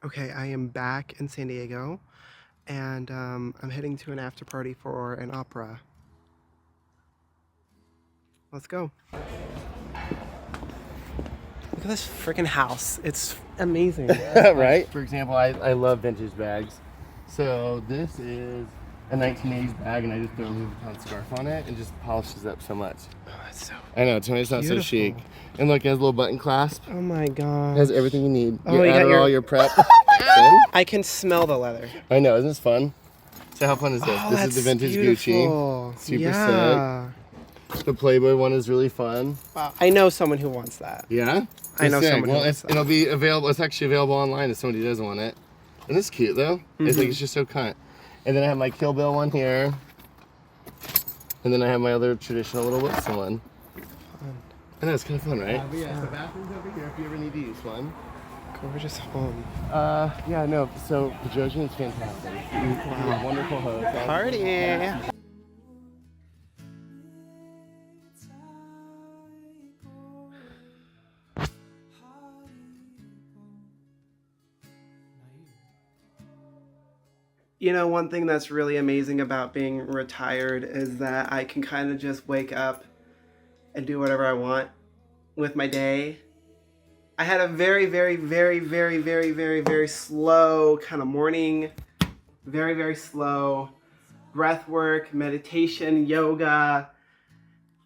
Okay, I am back in San Diego, and I'm heading to an after party for an opera. Let's go. Look at this freaking house. It's amazing. Right? For example, I love vintage bags. So this is a 1980s bag, and I just throw a Louis Vuitton scarf on it and just polishes up so much. Oh, that's so I know, Tony's not so chic. And look, it has a little button clasp. Oh my god. It has everything you need. Oh, Your you got Adderall, your prep. I can smell the leather. I know, isn't this fun? So how fun is this? Oh, This is the vintage Gucci. Super sick. The Playboy one is really fun. Wow. I know someone who wants that. Yeah? I know someone who wants that. It'll be available. It's actually available online if somebody doesn't want it. And it's cute though. It's like it's just so cunt. And then I have my Kill Bill one here. And then I have my other traditional little Wilson one. Fun. I know, it's kind of fun, right? Yeah. The bathroom's over here if you ever need to use one. Gorgeous home. Yeah, no, so Jojen is fantastic. He's a wonderful host. Party! You know, one thing that's really amazing about being retired is that I can kind of just wake up and do whatever I want with my day. I had a very slow kind of morning. Very slow breath work, meditation, yoga,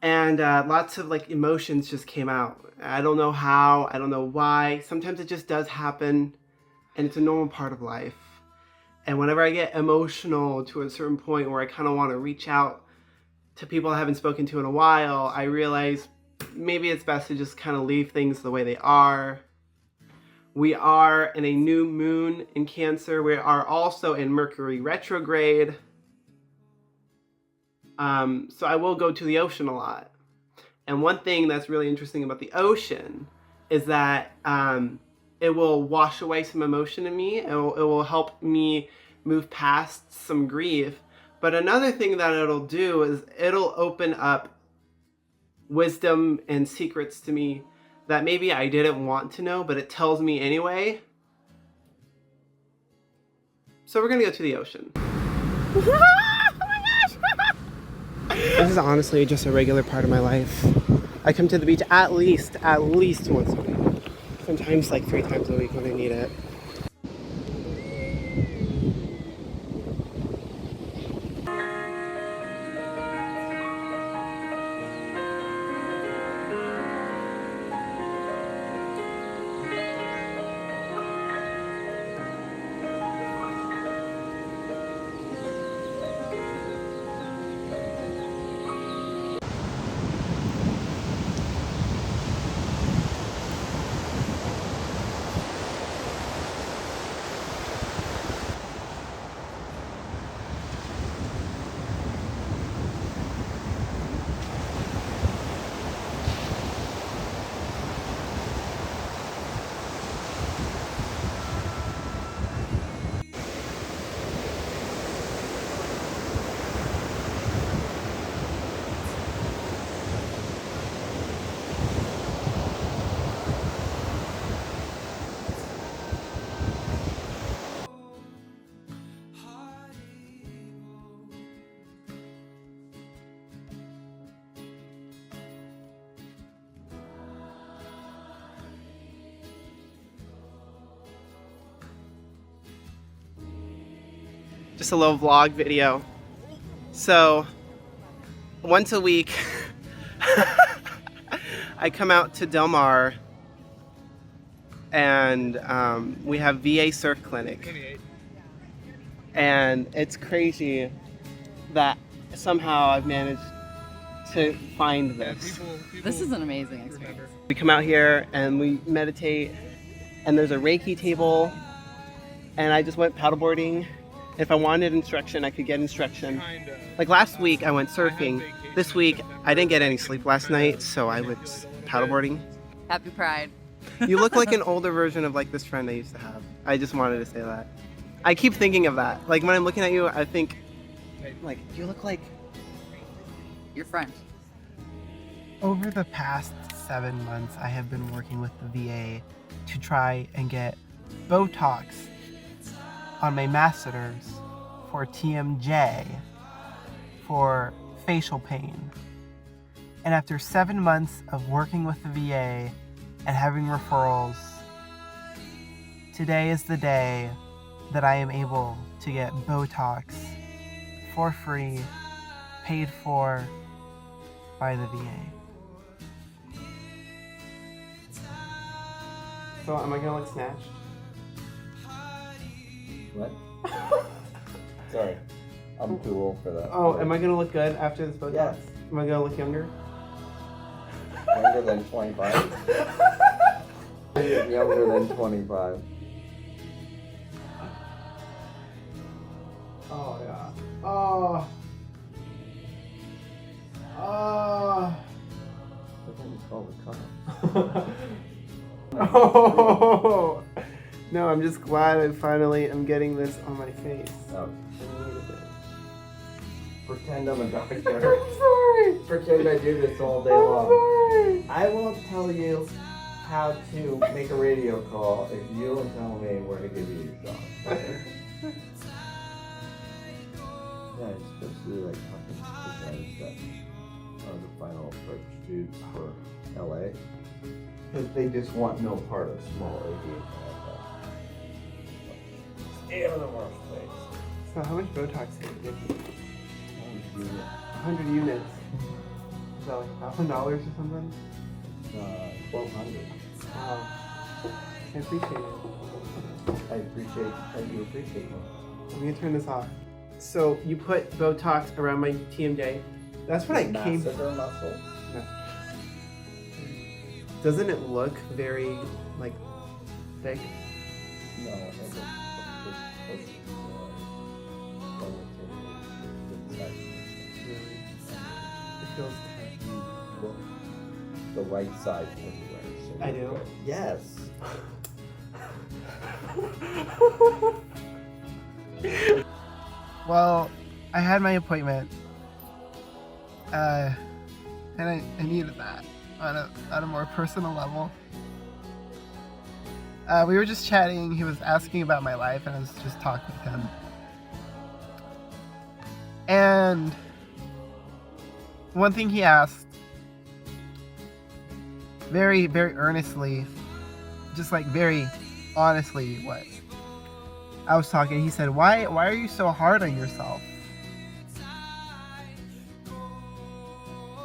and lots of like emotions just came out. I don't know how, I don't know why. Sometimes it just does happen, and it's a normal part of life. And whenever I get emotional to a certain point where I kind of want to reach out to people I haven't spoken to in a while, I realize maybe it's best to just kind of leave things the way they are. We are in a new moon in Cancer. We are also in Mercury retrograde. So I will go to the ocean a lot. And one thing that's really interesting about the ocean is that it will wash away some emotion in me. It will help me move past some grief. But another thing that it'll do is it'll open up wisdom and secrets to me that maybe I didn't want to know, but it tells me anyway. So we're gonna go to the ocean. Oh my gosh! This is honestly just a regular part of my life. I come to the beach at least once a week. Sometimes like 3 times a week when I need it. Just a little vlog video. So once a week I come out to Del Mar and we have VA surf clinic, and it's crazy that somehow I've managed to find this. This is an amazing experience. We come out here and we meditate, and there's a Reiki table, and I just went paddleboarding. If I wanted instruction, I could get instruction. Like last week, I went surfing. This week, I didn't get any sleep last night, so I went paddleboarding. Happy Pride. You look like an older version of like this friend I used to have. I just wanted to say that. I keep thinking of that. Like when I'm looking at you, I think, like, you look like... Your friend. Over the past 7 months, I have been working with the VA to try and get Botox on my masseters for TMJ for facial pain. And after 7 months of working with the VA and having referrals, today is the day that I am able to get Botox for free, paid for by the VA. So am I gonna look snatched? What? Sorry. I'm too old for that. Oh, am I gonna look good after this Botox? Yes. Am I gonna look younger? Younger than 25. Younger than 25. Oh yeah. Oh. Oh. I think it's called a cut. Oh. No, I'm just glad I finally am getting this on my face. No. I needed it. Pretend I'm a doctor. I'm sorry. Pretend I do this all day I'm long. sorry. I won't tell you how to make a radio call if you don't tell me where to give you your shot. Yeah, it's supposed to be like talking to guys that are the final approach dudes for LA. Because they just want no part of small aviation like that. Stay out of the worst place. So how much Botox did you give me? 100 units. Is that like $1,000 or something? 1,200. Wow. I appreciate it. I appreciate that you appreciate me. I'm gonna turn this off. So you put Botox around my TMJ. That's what I came. Masseter muscle. No. Doesn't it look very like thick? No, I think Really? It feels tight. look the right side everywhere. So I you're do? good. Yes. Well, I had my appointment, and I needed that on a more personal level. We were just chatting. He was asking about my life, and I was just talking with him. And one thing he asked, very, very earnestly, just like very honestly, was, I was talking, he said, why are you so hard on yourself?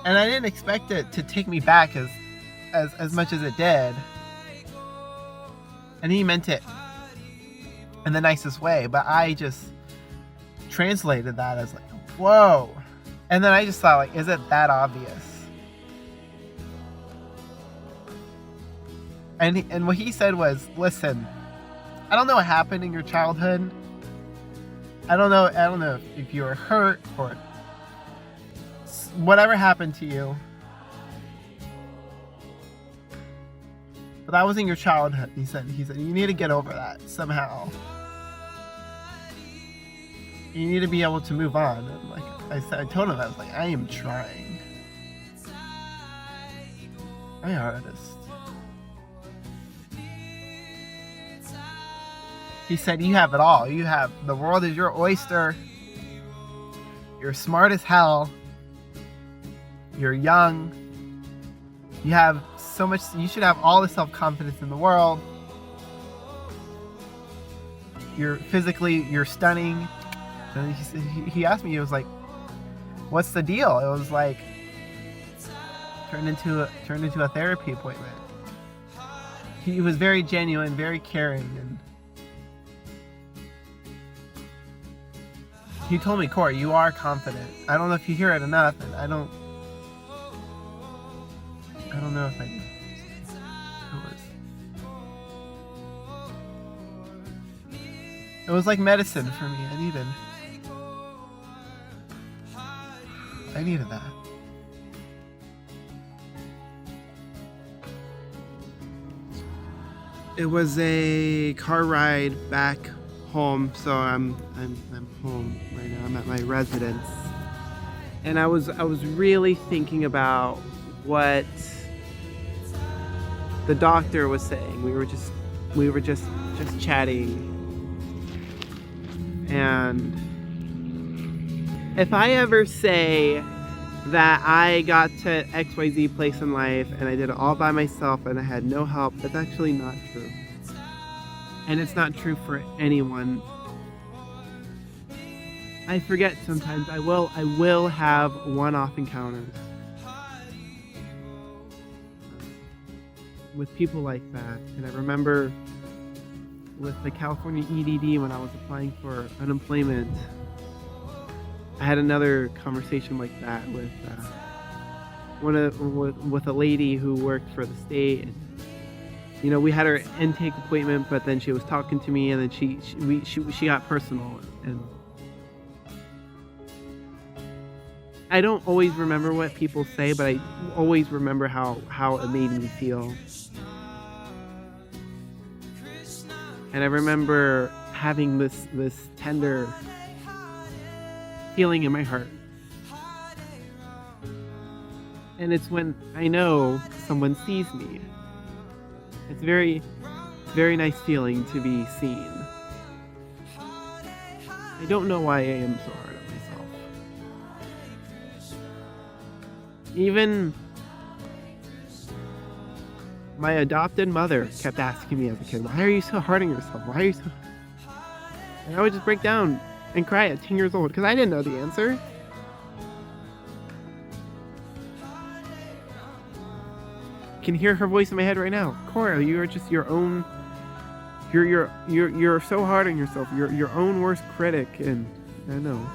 And I didn't expect it to take me back as much as it did. And he meant it in the nicest way, but I just translated that as like, whoa. And then I just thought, like, is it that obvious? And what he said was, listen, I don't know what happened in your childhood. I don't know if you were hurt or whatever happened to you. But that wasn't your childhood. He said you need to get over that somehow. You need to be able to move on. And like I told him, I was like, I am trying my hardest. He said, you have it all. You have, the world is your oyster. You're smart as hell. You're young. You have so much, you should have all the self-confidence in the world. You're stunning. And he asked me, he was like, what's the deal? It was like, turned into a therapy appointment. He was very genuine, very caring, and he told me, Corey, you are confident. I don't know if you hear it enough, and I don't know if I do. It was like medicine for me. I needed that. It was a car ride back home, so I'm home right now. I'm at my residence, and I was really thinking about what the doctor was saying. We were just chatting, And if I ever say that I got to XYZ place in life and I did it all by myself and I had no help, that's actually not true. And it's not true for anyone. I forget sometimes. I will have one-off encounters with people like that. And I remember with the California EDD when I was applying for unemployment, I had another conversation like that with with a lady who worked for the state. And, you know, we had our intake appointment, but then she was talking to me, and then she got personal. And I don't always remember what people say, but I always remember how it made me feel. And I remember having this tender feeling in my heart. And it's when I know someone sees me. It's very, very nice feeling to be seen. I don't know why I am so hard on myself. Even my adopted mother kept asking me as a kid, why are you so hard on yourself? Why are you so... And I would just break down and cry at 10 years old because I didn't know the answer. I can hear her voice in my head right now. Cora, you are just your own... You're so hard on yourself. You're your own worst critic, and I know.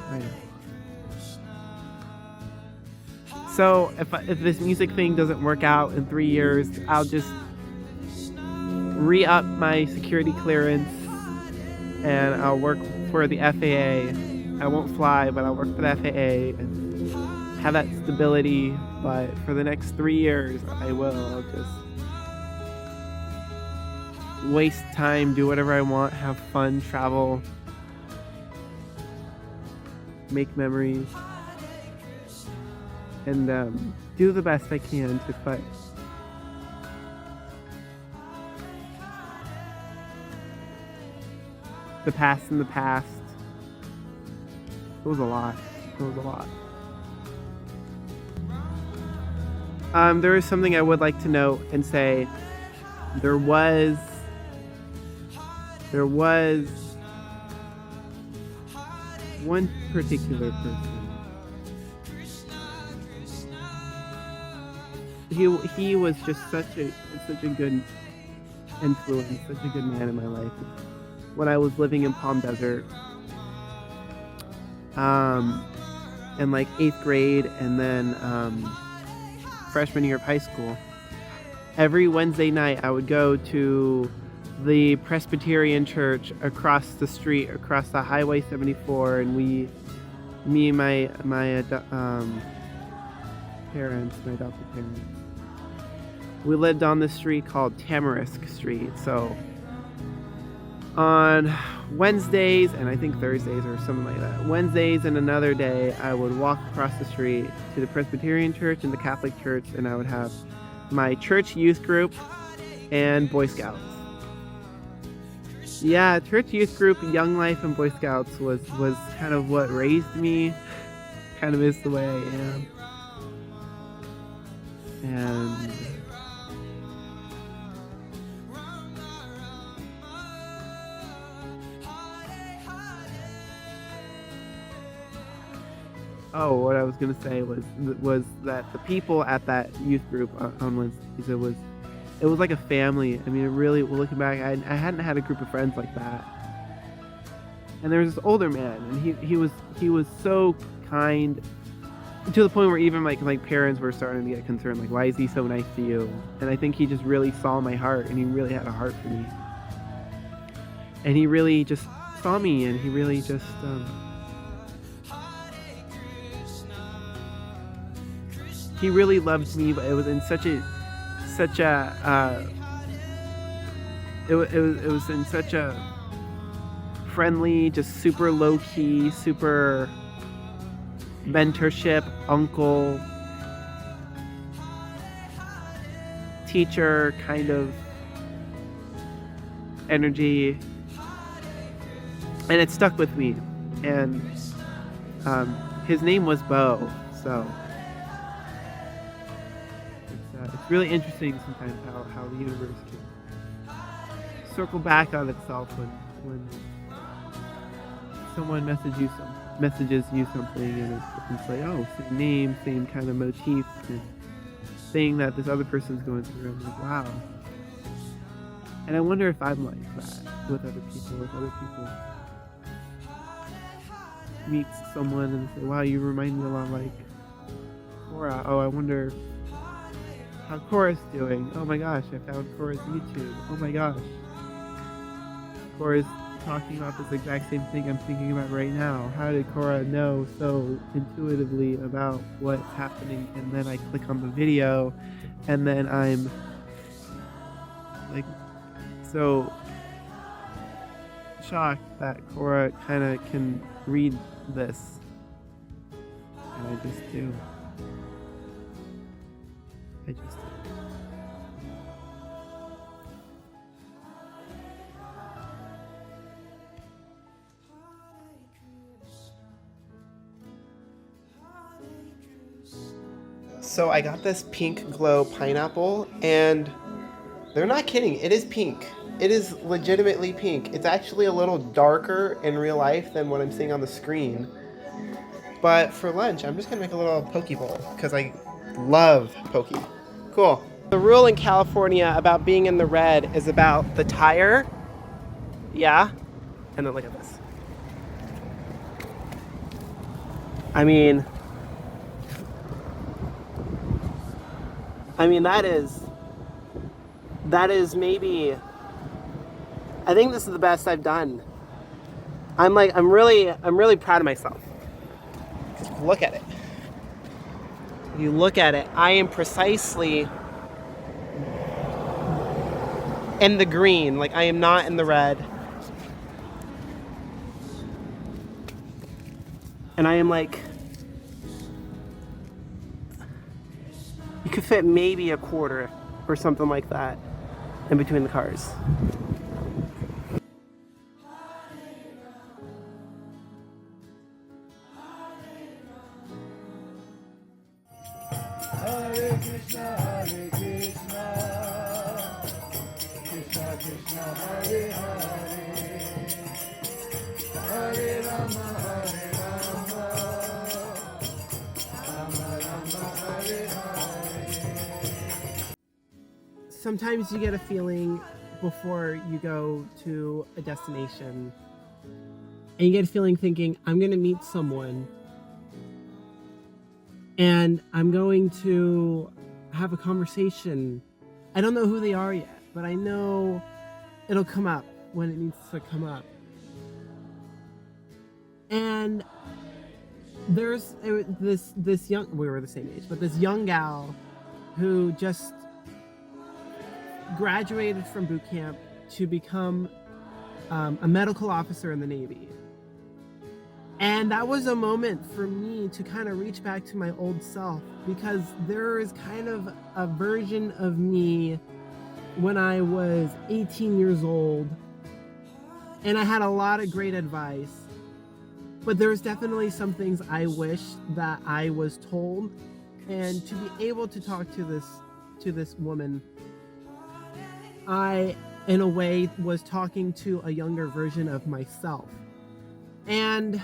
So if this music thing doesn't work out in 3 years, I'll just re-up my security clearance and I'll work for the FAA. I won't fly, but I'll work for the FAA and have that stability. But for the next 3 years, I'll just waste time, do whatever I want, have fun, travel, make memories, and do the best I can to put the past in the past. It was a lot. There is something I would like to note and say. There was one particular person. He was just such a good influence, such a good man in my life. When I was living in Palm Desert, in like 8th grade and then freshman year of high school, every Wednesday night I would go to the Presbyterian church across the street, across the Highway 74, and me and my adopted parents, we lived on this street called Tamarisk Street. So on Wednesdays, and I think Thursdays or something like that, Wednesdays and another day, I would walk across the street to the Presbyterian church and the Catholic church, and I would have my church youth group and Boy Scouts. Yeah, church youth group, Young Life, and Boy Scouts was kind of what raised me, kind of is the way I am. And what I was gonna say was that the people at that youth group on Wednesdays, it was like a family. I mean, it really, looking back, I hadn't had a group of friends like that. And there was this older man, and he was so kind, to the point where even my parents were starting to get concerned, like, why is he so nice to you? And I think he just really saw my heart, and he really had a heart for me. And he really just saw me, and he really just he really loved me, but it was in it was in such a friendly, just super low key, super mentorship, uncle, teacher kind of energy. and it stuck with me. And his name was Bo, so it's really interesting sometimes how the universe can circle back on itself when someone messages you something, and it's like, oh, same name, same kind of motif, and thing that this other person's going through. I'm like, wow. And I wonder if I'm like that with other people. If other people meet someone and say, wow, you remind me a lot like Cora. Oh, I wonder how Cora's doing. Oh my gosh, I found Cora's YouTube. Oh my gosh. Cora's talking about this exact same thing I'm thinking about right now. How did Cora know so intuitively about what's happening? And then I click on the video, and then I'm like so shocked that Cora kind of can read this. And I just do. I just do. So I got this Pink Glow pineapple, and they're not kidding. It is pink. It is legitimately pink. It's actually a little darker in real life than what I'm seeing on the screen. But for lunch, I'm just gonna make a little poke bowl because I love poke. Cool. The rule in California about being in the red is about the tire. Yeah. And then look at this. I mean, that is maybe, I think this is the best I've done. I'm really proud of myself. Just look at it. You look at it, I am precisely in the green, like I am not in the red. And I am like, you could fit maybe a quarter or something like that in between the cars. Hare Krishna, Krishna Krishna, Hare Hare, Hare Rama, Rama Rama, Hare Hare. Sometimes you get a feeling before you go to a destination, and you get a feeling thinking, I'm going to meet someone and I'm going to have a conversation. I don't know who they are yet, but I know it'll come up when it needs to come up. And there's this young, we were the same age, but this young gal who just graduated from boot camp to become a medical officer in the Navy. And that was a moment for me to kind of reach back to my old self, because there is kind of a version of me when I was 18 years old, and I had a lot of great advice, but there's definitely some things I wish that I was told. And to be able to talk to this woman, I, in a way, was talking to a younger version of myself. And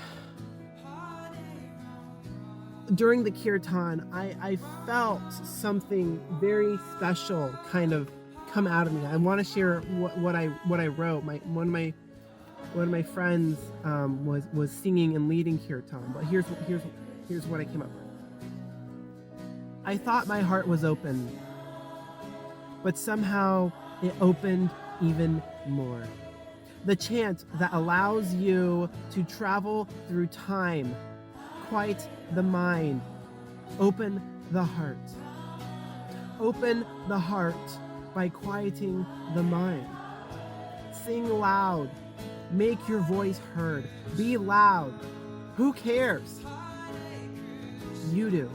during the kirtan, I felt something very special kind of come out of me. I want to share what I wrote. One of my friends was singing and leading kirtan, but here's what I came up with. I thought my heart was open, but somehow it opened even more. The chant that allows you to travel through time, quiet the mind, open the heart. Open the heart by quieting the mind. Sing loud, make your voice heard, be loud. Who cares? You do.